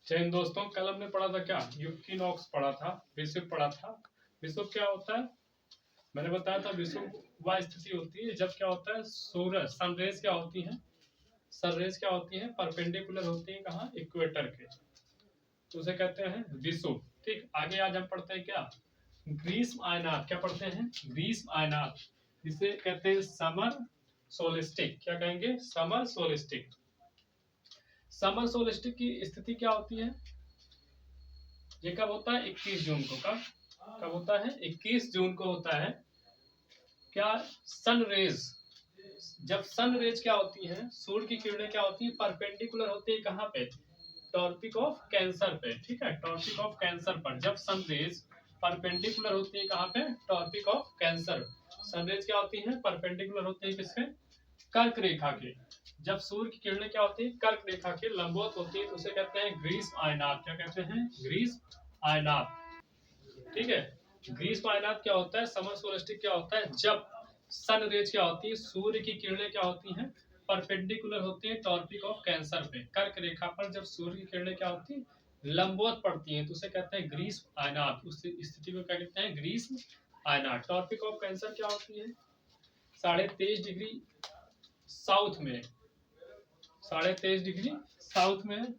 जय हिंद दोस्तों, कल हमने पढ़ा था क्या, यूक्विनॉक्स पढ़ा था, विषुव पढ़ा था। विषुव क्या होता है? मैंने बताया था विषुव वह स्थिति होती है जब क्या होता है, सूरज सनरेज क्या होती है, सनरेज क्या होती है, परपेंडिकुलर होती है कहाँ, इक्वेटर के, तो उसे कहते हैं विषुव। ठीक, आगे आज हम पढ़ते हैं क्या, ग्रीष्म आयनात। क्या पढ़ते हैं? ग्रीष्म आयनात, जिसे कहते हैं समर सोलिस्टिक। क्या कहेंगे? समर सोलिस्टिक। समर सोलिस्टिक की स्थिति क्या होती है? ये कब होता है? 21 जून को। कब कब होता है? 21 जून को होता है। क्या? सन रेज, जब सन रेज क्या होती है, सूर्य की किरणें क्या होती है, परपेंडिकुलर होती है कहाँ पे, टॉपिक ऑफ कैंसर पे। ठीक है, टॉपिक ऑफ कैंसर पर जब सन रेज परपेंडिकुलर होती है कहाँ पे, Tropic of Cancer. Sun rays क्या होती है, परपेंडिकुलर होती है किसपे, कर्क रेखा के। जब सूर्य की किरणें क्या होती है, कर्क रेखा के लंबवत होती है, तो उसे कहते हैं ग्रीष्म आयनात। क्या कहते हैं? ग्रीष्म आयनात। ठीक है, ग्रीष्म आयनात क्या होता है, समर सोलिस्टिक क्या होता है, जब सन रेज क्या होती है, सूर्य की किरणें क्या होती हैं, परपेंडिकुलर होती है टॉपिक ऑफ कैंसर पे, कर्क रेखा पर जब सूर्य की किरणें क्या होती है, लंबवत पड़ती हैं, तो उसे कहते हैं ग्रीष्म आयनात। उस स्थिति को क्या कहते हैं? ग्रीष्म आयनात। टॉपिक ऑफ कैंसर क्या होती है? 23.5 डिग्री साउथ में, 23.5 डिग्री साउथ में,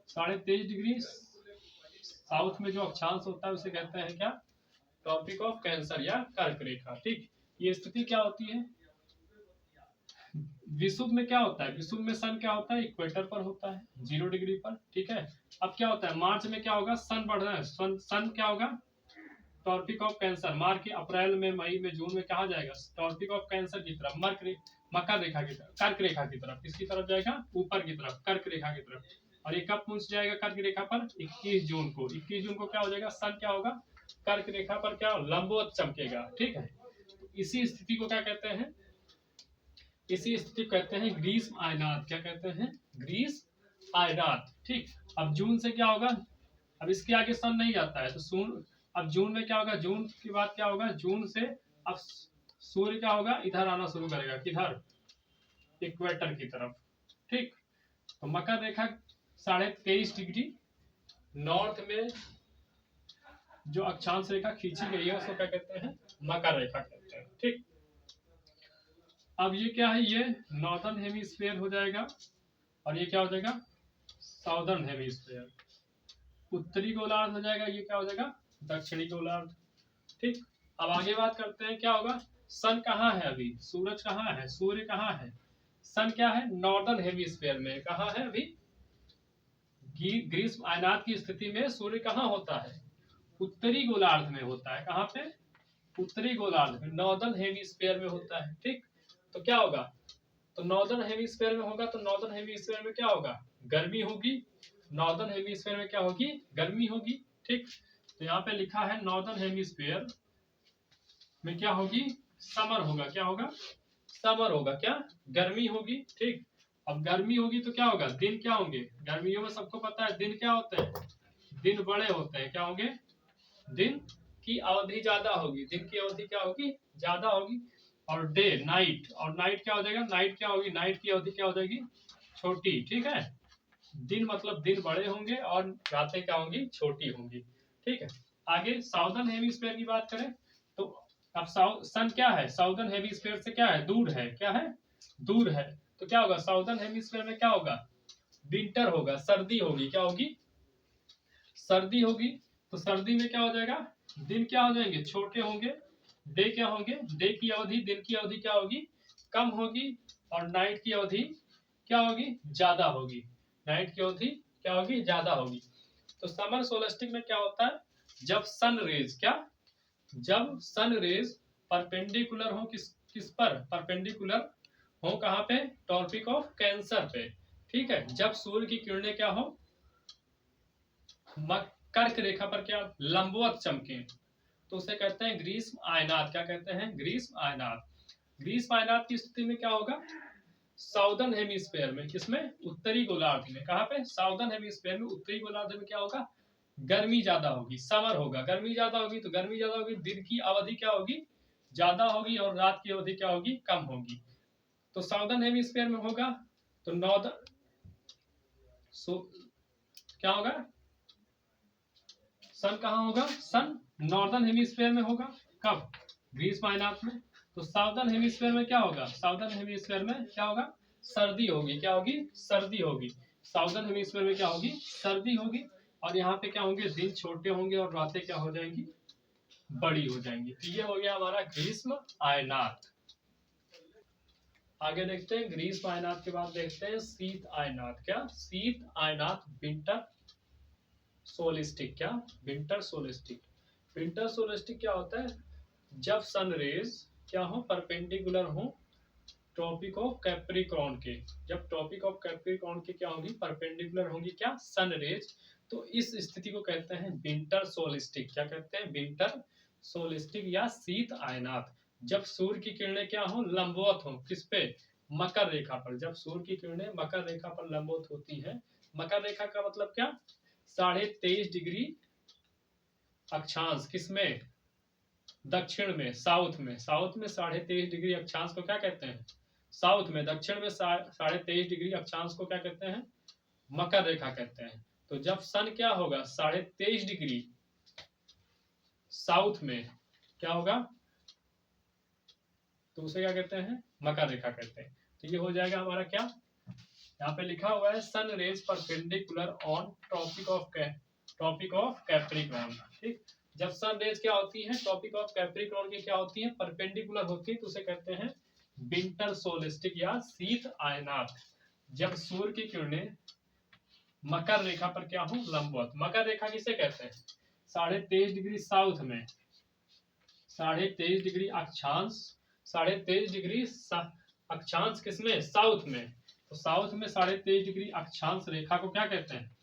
23.5 डिग्री साउथ में जो अक्षांश होता है उसे कहते हैं क्या, टॉपिक ऑफ कैंसर या कर्क रेखा। ठीक, ये स्थिति क्या होती है? विषुव में क्या होता है, विषुव में सन क्या होता है, इक्वेटर पर होता है, 0 डिग्री पर। ठीक है, अब क्या होता है, मार्च में क्या होगा, सन बढ़ रहा है, सन क्या होगा, टॉपिक ऑफ कैंसर। मार्च के अप्रैल में, मई में, जून में कहा जाएगा, टॉपिक ऑफ कैंसर की तरफ, मकर रेखा की तरफ, कर्क रेखा की तरफ। किसकी तरफ जाएगा? ऊपर की तरफ, कर्क रेखा की तरफ। और ये कब पहुंच जाएगा कर्क रेखा पर? 21 जून को। 21 जून को क्या हो जाएगा, सन क्या होगा, कर्क रेखा पर क्या लंबवत चमकेगा। ठीक है, इसी स्थिति को क्या कहते हैं, इसी स्थिति कहते हैं ग्रीष्म आयनात। क्या कहते हैं? ग्रीष्म आयनात। ठीक, अब जून से क्या होगा, अब इसके आगे सन नहीं जाता है, तो अब जून में क्या होगा, जून के बाद क्या होगा, जून से अब सूर्य क्या होगा, इधर आना शुरू करेगा, किधर, इक्वेटर की तरफ। ठीक, तो मकर रेखा 23.5 डिग्री नॉर्थ में जो अक्षांश रेखा खींची गई है उसको क्या कहते हैं, मकर रेखा कहते हैं। ठीक, अब ये क्या है, ये नॉर्दर्न हेमिस्फीयर हो जाएगा, और ये क्या हो जाएगा, साउदर्न हेमिस्फीयर। उत्तरी गोलार्ध हो जाएगा, ये क्या हो जाएगा, दक्षिणी गोलार्ध। ठीक, अब आगे बात करते हैं क्या होगा, सन कहाँ है अभी, सूरज कहाँ है, सूर्य कहाँ है, सन क्या है, नॉर्दर्न हेमिस्फीयर में। कहाँ है अभी, ग्रीष्म आयनात की स्थिति में सूर्य कहाँ होता है, उत्तरी गोलार्ध में होता है। कहाँ पे? उत्तरी गोलार्ध में, नॉर्दर्न हेमिस्फीयर में होता है। ठीक, तो क्या होगा, तो नॉर्दर्न हेमिस्फीयर में होगा, तो नॉर्दर्न हेमिस्फीयर में क्या होगा, गर्मी होगी। नॉर्दर्न हेमिस्फीयर में क्या होगी, गर्मी होगी। ठीक, तो यहाँ पे लिखा है नॉर्दर्न हेमिस्फीयर में क्या होगी, समर होगा। क्या होगा? समर होगा। क्या? गर्मी होगी। ठीक, अब गर्मी होगी तो क्या होगा, दिन क्या होंगे, गर्मियों में सबको पता है दिन क्या होते हैं, दिन बड़े होते हैं। क्या होंगे, दिन की अवधि ज्यादा होगी, दिन की अवधि क्या होगी, ज्यादा होगी। और डे, नाइट, और नाइट क्या हो जाएगा, नाइट क्या होगी, नाइट की अवधि क्या हो जाएगी, छोटी। ठीक है, दिन मतलब दिन बड़े होंगे और रातें क्या होंगी, छोटी होंगी। ठीक है, आगे साउदर्न हेमिस्फीयर की बात करें तो अब सन क्या है, साउदर्न हेमिस्फीयर से क्या है, दूर है। क्या है? दूर है। तो क्या होगा, साउदर्न हेमिस्फीयर में क्या होगा, विंटर होगा, सर्दी होगी। क्या होगी, सर्दी होगी। तो सर्दी में क्या हो जाएगा, दिन क्या हो जाएंगे, छोटे होंगे। डे क्या होंगे, डे की अवधि, दिन की अवधि क्या होगी, कम होगी। और नाइट की अवधि क्या होगी, ज्यादा होगी। नाइट की अवधि क्या होगी, ज्यादा होगी। तो समर सोलस्टिक में क्या होता है, जब सन रेज क्या, जब सन रेज परपेंडिकुलर हो, किस पर परपेंडिकुलर हो, कहां पे, टॉपिक ऑफ कैंसर पे। ठीक है, जब सूर्य की किरणें क्या हो, कर्क रेखा पर क्या लंबवत चमके, तो उसे कहते हैं ग्रीष्म आयनात। क्या कहते हैं, ग्रीष्म आयनात। ग्रीष्म आयनात की स्थिति में क्या होगा, साउदर्न हेमिस्फीयर में, किसमें, उत्तरी गोलार्ध में। कहां पे, साउदर्न हेमिस्फीयर में, उत्तरी गोलार्ध में क्या होगा, गर्मी ज्यादा होगी, समर होगा। गर्मी ज्यादा होगी तो गर्मी ज्यादा होगी, दिन की अवधि क्या होगी, ज्यादा होगी, और रात की अवधि क्या होगी, कम होगी। तो साउदर्न हेमिस्फीयर में होगा, तो नॉर्दर्न क्या होगा, सन कहाँ होगा, सन नॉर्दर्न हेमिस्फीयर में होगा। कब, ग्रीष्म अयनात में। तो साउदर्न हेमिस्फीयर में क्या होगा, साउदर्न हेमिस्फीयर में क्या होगा, सर्दी होगी। क्या होगी, सर्दी होगी। साउदर्न हेमिस्फीयर में क्या होगी, सर्दी होगी। और यहाँ पे क्या होंगे, दिन छोटे होंगे और रातें क्या हो जाएंगी, बड़ी हो जाएंगी। तो ये हो गया हमारा ग्रीष्म अयनात। आगे देखते हैं, ग्रीष्म अयनात के बाद देखते हैं शीत अयनात। क्या, शीत अयनात, विंटर सोलिस्टिक। क्या, विंटर सोलिस्टिक। विंटर सोलिस्टिक क्या होता है, जब सन रेज क्या हो, परपेंडिकुलर हो ट्रॉपिक ऑफ कैप्रिकॉर्न के। जब ट्रॉपिक ऑफ कैप्रिकॉर्न के क्या होगी, परपेंडिकुलर होंगी क्या, सन रेज। तो इस स्थिति को कहते हैं विंटर सोलिस्टिक। क्या कहते हैं, विंटर सोलिस्टिक या शीत अयनात। जब सूर्य की किरणें क्या हो, लंबवत हो, किस पे, मकर रेखा पर। जब सूर्य की किरणें मकर रेखा पर लंबवत होती हैं, मकर रेखा का मतलब क्या, 23.5 डिग्री अक्षांश, किसमें, दक्षिण में, साउथ में। साउथ में 23.5 डिग्री अक्षांश को क्या कहते हैं, साउथ में। दक्षिण में 23.5 डिग्री अक्षांश को क्या कहते हैं, मकर रेखा कहते हैं। तो जब सन क्या होगा, 23.5 डिग्री साउथ में क्या होगा, तो उसे क्या कहते हैं, मकर रेखा कहते हैं। तो ये हो जाएगा हमारा क्या, यहाँ पे लिखा हुआ है sun rays perpendicular on Tropic of Capricorn. ठीक, जब सन रेज क्या होती है, ट्रॉपिक ऑफ कैप्रिकॉर्न की क्या होती है, परपेंडिकुलर होती है, तो उसे कहते हैं विंटर सोलिस्टिक या शीत अयनात। जब सूर्य की किरणें मकर रेखा पर क्या हो, लंबवत। मकर रेखा किसे कहते हैं, 23.5 डिग्री साउथ में, 23.5 डिग्री अक्षांश, 23.5 डिग्री अक्षांश किसमें, साउथ में। तो साउथ में 23.5 डिग्री अक्षांश रेखा को क्या कहते हैं,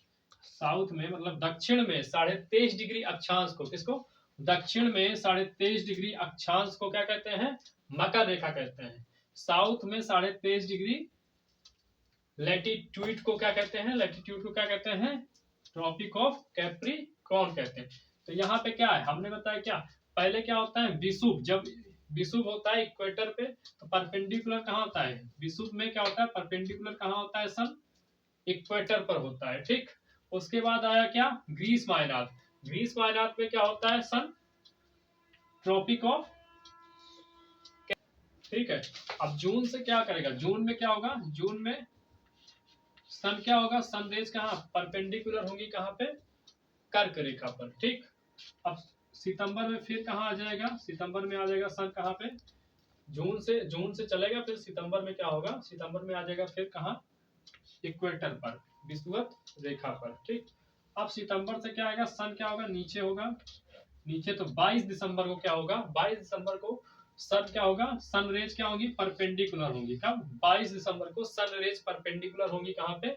साउथ में मतलब दक्षिण में 23.5 डिग्री अक्षांश को, किसको, दक्षिण में 23.5 डिग्री अक्षांश को क्या कहते हैं, मकर रेखा कहते हैं। साउथ में 23.5 डिग्री लैटिट्यूड को क्या कहते हैं, लैटिट्यूड को क्या कहते हैं, ट्रॉपिक ऑफ कैप्रिकॉर्न कहते हैं। तो यहाँ पे क्या है, हमने बताया क्या, पहले क्या होता है, विषुव। जब विषुव होता है इक्वेटर पे, तो परपेंडिकुलर कहाँ होता है, विषुव में क्या होता है, परपेंडिकुलर कहाँ होता है, सन इक्वेटर पर होता है। ठीक, उसके बाद आया क्या, ग्रीष्म अयनात। ग्रीष्म अयनात में क्या होता है, सन ट्रॉपिक ऑफ, ठीक है। अब जून से क्या करेगा, जून में क्या होगा, जून में सन क्या होगा, सन रेज कहाँ परपेंडिकुलर होंगी, कहाँ पे, कर्क रेखा पर। ठीक, अब सितंबर में फिर कहाँ आ जाएगा, सितंबर में आ जाएगा सन कहाँ पे, जून से चलेगा, फिर सितंबर में क्या होगा, सितंबर में आ जाएगा फिर कहाँ, इक्वेटर पर, विषुवत रेखा पर। ठीक, अब सितंबर से क्या आएगा, सन क्या होगा, नीचे होगा, नीचे। तो 22 दिसंबर को क्या होगा, 22 दिसंबर को सन क्या होगा, सन रेज क्या होगी, परपेंडिकुलर होंगी। कब, 22 दिसंबर को सन रेज परपेंडिकुलर होंगी कहाँ पे,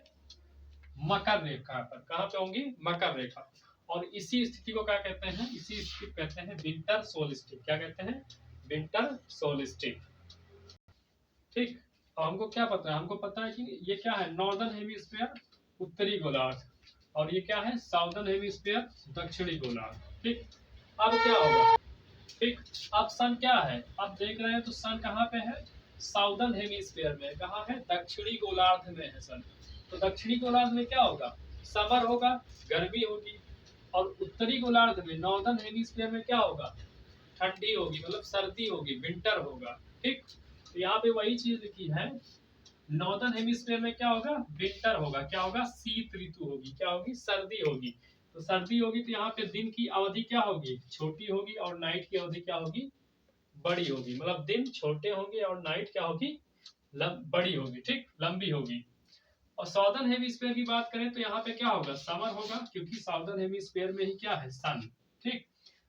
मकर रेखा पर। कहाँ पे होंगी, मकर रेखा। और इसी स्थिति को क्या कहते हैं, इसी स्थिति को कहते हैं विंटर सोलिस्टिक। क्या कहते हैं, विंटर सोलिस्टिक। ठीक, और हमको क्या पता है, हमको पता है कि ये क्या है, नॉर्दर्न हेमिस्फीयर उत्तरी गोलार्ध, और ये क्या है, साउदर्न हेमिस्फीयर दक्षिणी गोलार्ध। ठीक, अब क्या होगा, ठीक, अब सन क्या है, अब देख रहे हैं तो सन कहाँ पे है, साउदर्न हेमिस्फीयर में। कहाँ है, दक्षिणी गोलार्ध में है सन। तो दक्षिणी गोलार्ध में क्या होगा, समर होगा, गर्मी होगी। और उत्तरी गोलार्ध में, नॉर्दर्न हेमिस्फीयर में क्या होगा, ठंडी होगी, मतलब सर्दी होगी, विंटर होगा। ठीक, तो यहाँ पे वही चीज लिखी है, नॉर्दर्न हेमिस्फीयर में क्या होगा, विंटर होगा, क्या होगा, शीत ऋतु होगी, क्या होगी, सर्दी होगी। तो सर्दी होगी तो यहाँ पे दिन की अवधि क्या होगी, छोटी होगी, और नाइट की अवधि क्या होगी, बड़ी होगी। मतलब दिन छोटे होंगे और नाइट क्या होगी, बड़ी होगी। ठीक, लंबी होगी। और साउदर्न हेमिस्फीयर की बात करें तो यहाँ पे क्या होगा, समर होगा, क्योंकि साउदर्न हेमिस्फीयर में ही क्या है, सन। ठीक,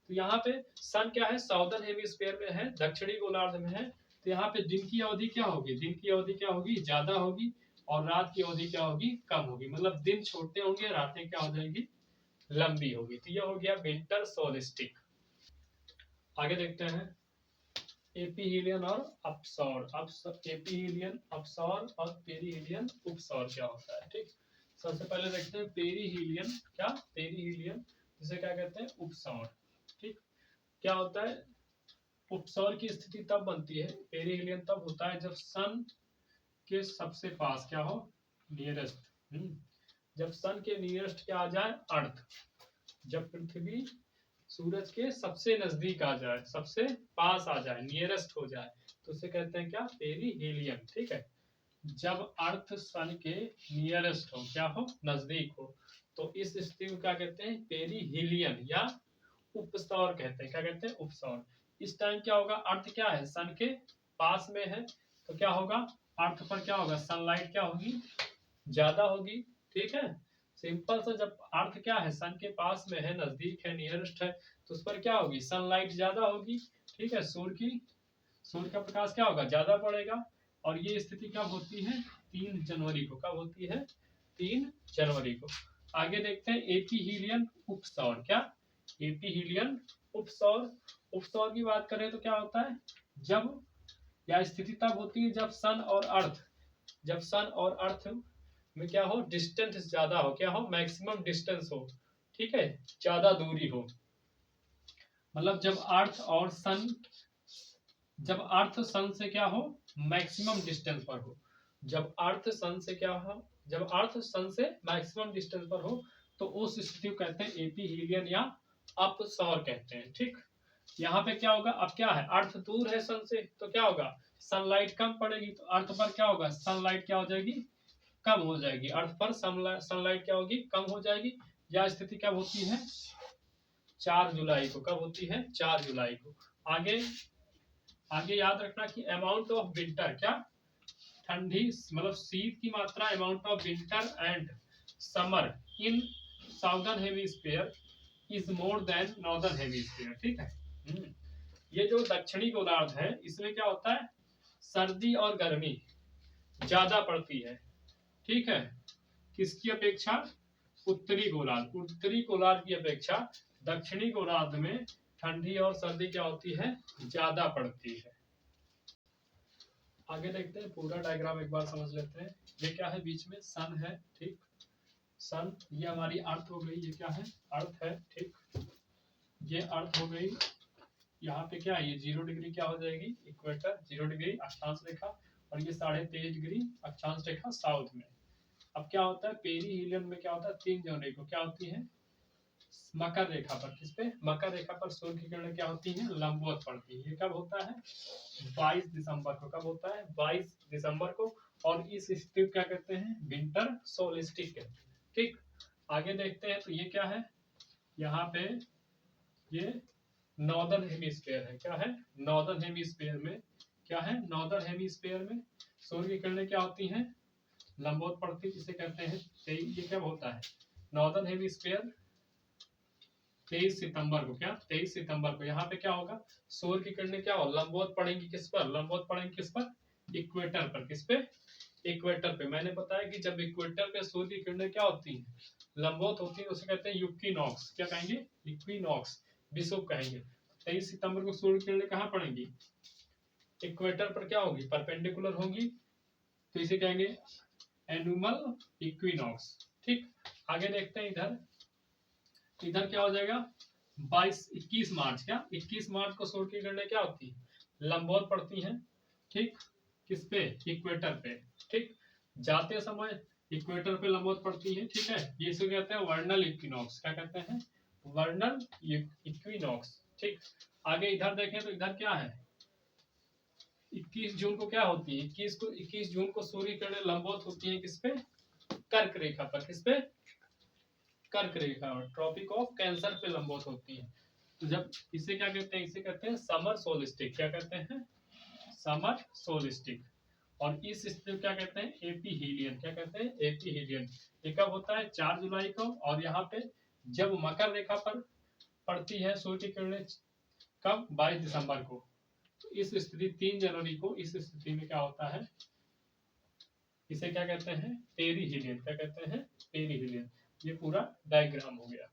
तो यहाँ पे सन क्या है, साउदर्न हेमिस्फीयर में है, दक्षिणी गोलार्ध में है। तो यहाँ पे दिन की अवधि क्या होगी, दिन की अवधि क्या होगी, ज्यादा होगी, और रात की अवधि क्या होगी, कम होगी। मतलब दिन छोटे होंगे, रातें क्या हो जाएंगी, लंबी होगी। तो ये हो गया विंटर सोलिस्टिक। आगे देखते हैं एपीहीलियन और अपसौर। एपीहीलियन, अपसौर और पेरीहीलियन उपसौर क्या होता है। ठीक, सबसे पहले देखते हैं पेरीहीलियन। क्या, पेरीहीलियन, जिसे क्या कहते हैं, उपसौर। ठीक, क्या होता है, उपसौर की स्थिति तब बनती है, पेरीहीलियन तब होता है जब सन के सबसे पास क्या हो, नियरेस्ट, जब सन के नियरेस्ट क्या आ जाए, अर्थ, जब पृथ्वी सूरज के सबसे नजदीक आ जाए, सबसे पास आ जाए, नियरेस्ट हो जाए, तो उसे कहते हैं क्या, पेरीहेलियन। ठीक है, जब अर्थ सन के नियरेस्ट हो, क्या हो, नजदीक हो, तो इस स्थिति को क्या कहते हैं, पेरीहेलियन या उपसौर कहते हैं। क्या कहते हैं, उपसौर। इस टाइम क्या होगा, अर्थ क्या है, सन के पास में है, तो क्या होगा, अर्थ पर क्या होगा, सनलाइट क्या होगी, ज्यादा होगी। ठीक है, सिंपल सा, जब अर्थ क्या है, सन के पास में है, नजदीक है, नियरेस्ट है, तो उस पर क्या होगी, सनलाइट ज्यादा होगी। ठीक है, सूर्य का प्रकाश क्या होगा, ज्यादा पड़ेगा। और ये स्थिति कब होती है, 3 जनवरी को। कब होती है, 3 जनवरी को। आगे देखते हैं एपीहीलियन उपसौर। क्या, एपीहीलियन उपसौर। उपसौर की बात करें तो क्या होता है, जब यह स्थिति तब होती है जब सन और अर्थ में क्या हो, डिस्टेंस ज्यादा हो, क्या हो, मैक्सिमम डिस्टेंस हो। ठीक है, ज्यादा दूरी हो, मतलब जब अर्थ सन से क्या हो, मैक्सिमम डिस्टेंस पर हो। जब अर्थ सन से मैक्सिमम डिस्टेंस पर हो, तो उस स्थिति को कहते हैं एपीहीलियन या अपसौर कहते हैं। ठीक, यहाँ पे क्या होगा, अब क्या है, अर्थ दूर है सन से, तो क्या होगा, सनलाइट कम पड़ेगी, तो अर्थ पर क्या होगा, सनलाइट क्या हो जाएगी, कम हो जाएगी। अर्थ पर सनलाइट क्या होगी, कम हो जाएगी। यह स्थिति कब होती है, 4 जुलाई को। कब होती है, 4 जुलाई को। आगे याद रखना कि अमाउंट ऑफ विंटर, क्या, ठंडी मतलब शीत की मात्रा, amount of winter and summer in southern hemisphere is more than northern hemisphere. ठीक है, ये जो दक्षिणी गोलार्ध है, इसमें क्या होता है, सर्दी और गर्मी ज्यादा पड़ती है। ठीक है, किसकी अपेक्षा, उत्तरी गोलार्ध की अपेक्षा दक्षिणी गोलार्ध में ठंडी और सर्दी क्या होती है, ज्यादा पड़ती है। आगे देखते हैं, पूरा डायग्राम एक बार समझ लेते हैं। ये क्या है, बीच में सन है। ठीक, सन, ये हमारी अर्थ हो गई, ये क्या है, अर्थ है। ठीक, ये अर्थ हो गई। यहाँ पे क्या है, ये 0 डिग्री क्या हो जाएगी, इक्वेटर, 0 डिग्री अक्षांश रेखा, और ये 23.5 डिग्री अक्षांश रेखा साउथ में। अब क्या होता है, पेरीहीलियन में क्या होता है, 3 जनवरी को क्या होती है, मकर रेखा पर, किस पे, मकर रेखा पर सूर्य की किरणें क्या होती हैं, लंबवत पड़ती है। ये कब होता है, 22 दिसंबर को। कब होता है, 22 दिसंबर को। और इस स्थिति को क्या कहते हैं, विंटर सोलिस्टिक कहते हैं। ठीक, आगे देखते हैं, तो ये क्या है, यहाँ पे ये नॉर्दर्न हेमिस्फीयर है। क्या है, नॉर्दर्न हेमिस्फीयर में क्या है, नॉर्दर्न हेमिस्फीयर में सूर्य की किरणें क्या होती हैं, लंबवत पड़ती, जिसे कहते हैं, ये क्या होता है, नॉर्दर्न हेमिस्फीयर 23 सितंबर को। क्या, 23 सितंबर को यहाँ पे क्या होगा, सूर्य की किरणें क्या हो, लंबवत पड़ेंगी, किस पर, लंबवत पड़ेंगी किस पर, इक्वेटर पर। किस पे, इक्वेटर पे। मैंने बताया कि जब इक्वेटर पे सूर्य की किरणें क्या होती हैं, लंबवत होती है, उसे कहते हैं इक्विनॉक्स। क्या कहेंगे, इक्विनॉक्स, विषुव कहेंगे। 23 सितंबर को सूर्य की किरणें कहाँ पड़ेंगी, इक्वेटर पर क्या होगी, परपेंडिकुलर होगी, तो इसे कहेंगे एनुअल इक्विनॉक्स। ठीक, आगे देखते हैं, इधर क्या हो जाएगा, 21 मार्च। क्या, 21 मार्च को सूर्य की किरणें क्या होती है, लंबवत पड़ती हैं। ठीक, किस पे, इक्वेटर पे। ठीक, जाते समय इक्वेटर पे लंबवत पड़ती है। ठीक है, ये इसे कहते हैं वर्नल इक्विनॉक्स। क्या कहते हैं, वर्नल इक्विनॉक्स। ठीक, आगे इधर देखें तो इधर क्या है, 21 जून को क्या होती है, 21 जून को सूर्य की किरणें लंबवत होती है, किस पे, कर्क रेखा पर। किस पे, कर्क रेखा, ट्रॉपिक ऑफ कैंसर पे लंबवत होती है। तो जब इसे क्या कहते हैं, इसे कहते हैं समर सोलिस्टिक। क्या कहते हैं, समर सोलिस्टिक। और इस स्थिति को क्या कहते हैं, एपीहीलियन। क्या कहते हैं, एपीहीलियन। ये कब होता है, 4 जुलाई को। और यहाँ पे जब मकर रेखा पर पड़ती है सूर्य की किरणें, कब, 22 दिसंबर को। तो इस स्थिति 3 जनवरी को, इस स्थिति में क्या होता है, इसे क्या कहते हैं, पेरीहीलियन। क्या कहते हैं, पेरीहीलियन। ये पूरा डायग्राम हो गया।